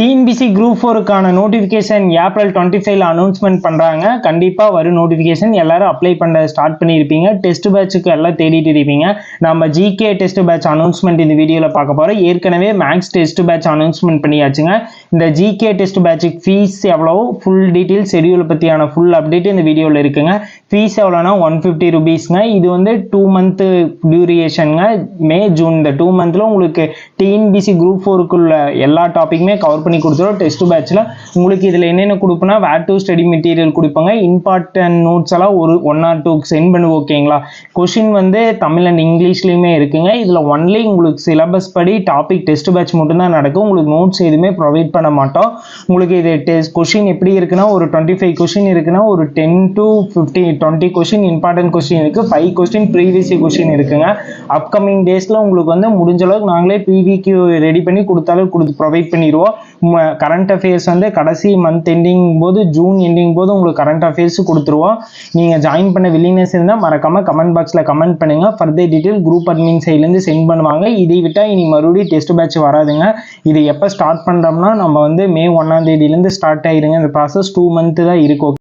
TNPSC group 4க்கான notification April 25 announcement பண்ணுறாங்க. கண்டிப்பாக வரும் நோட்டிஃபிகேஷன் எல்லாரும் அப்ளை பண்ண ஸ்டார்ட் பண்ணியிருப்பீங்க. டெஸ்ட் பேட்சுக்கு எல்லாம் தேடிட்டு இருப்பீங்க. நம்ம ஜிகே டெஸ்ட் பேட்ச் அனௌன்ஸ்மெண்ட் இந்த வீடியோவில் பார்க்க போகிறோம். ஏற்கனவே மேக்ஸ் டெஸ்ட் பேட்ச் அனௌன்ஸ்மெண்ட் பண்ணியாச்சுங்க. இந்த ஜிகே டெஸ்ட் பேட்சுக்கு ஃபீஸ் எவ்வளோ, ஃபுல் டீட்டெயில் ஷெடியூல் பற்றியான ஃபுல் அப்டேட் இந்த வீடியோவில் இருக்குங்க. ஃபீஸ் எவ்வளோனா 150 ருபீஸ்ங்க. இது வந்து 2 மந்த் டியூரேஷனுங்க. மே ஜூன் இந்த 2 மந்த்தில் உங்களுக்கு டிஎன்பிசி குரூப் 4க்குள்ள எல்லா டாப்பிக்குமே கவர் பண்ணி கொடுத்துரும். டெஸ்ட் பேட்ச்ல உங்களுக்கு இதுல என்னென்ன கொடுப்போம்னா வேர் டு ஸ்டடி மெட்டீரியல் கொடுப்பாங்க. இம்பார்ட்டன்ட் நோட்ஸ் எல்லாம் ஒரு 1 or 2 சென்ட் பண்ணுவோம். ஓகேங்களா? கொஸ்டின் வந்து தமிழ் அண்ட் இங்கிலீஷ்லயுமே இருக்குங்க. இதுல ஒன்லி உங்களுக்கு சிலபஸ் படி டாபிக் டெஸ்ட் பேட்ச் மட்டும் தான் நடக்கும். உங்களுக்கு நோட்ஸ் எதுவுமே ப்ரொவைட் பண்ண மாட்டோம். உங்களுக்கு இது டெஸ்ட் கொஸ்டின் எப்படி இருக்குன்னா ஒரு 25 கொஸ்டின் இருக்குன்னா ஒரு 10 to 20 கொஸ்டின் இம்பார்ட்டன்ட் கொஸ்டின் இருக்கு. 5 கொஸ்டின் ப்ரீவியஸ் கொஸ்டின் இருக்குங்க. அப்கமிங் டேஸ்ல உங்களுக்கு வந்து முடிஞ்ச அளவுக்கு நாங்களே பிவிக்யூ ரெடி பண்ணி கொடுத்தாலும் ப்ரொவைட் பண்ணிடுவோம். கரண்ட் அஃபேர்ஸ் வந்து கடைசி மந்த் எண்டிங் போது, ஜூன் எண்டிங் போது உங்களுக்கு கரண்ட் அஃபேர்ஸ் கொடுத்துருவோம். நீங்க ஜாயின் பண்ண வில்லிங்னஸ் இருந்தால் மறக்காம கமெண்ட் பாக்ஸ்ல கமெண்ட் பண்ணுங்க. ஃபர்தர் டீடைல் குரூப் அட்மின் சைட்லேருந்து சென்ட் பண்ணுவாங்க. இதை விட்டா இனி மறுபடியும் டெஸ்ட் பேட்ச் வராதுங்க. இது எப்போ ஸ்டார்ட் பண்றோம்னா நம்ம வந்து மே 1ஆம் தேதியிலேருந்து ஸ்டார்ட் ஆயிருங்க. இந்த ப்ராசஸ் 2 மந்த் தான் இருக்கும்.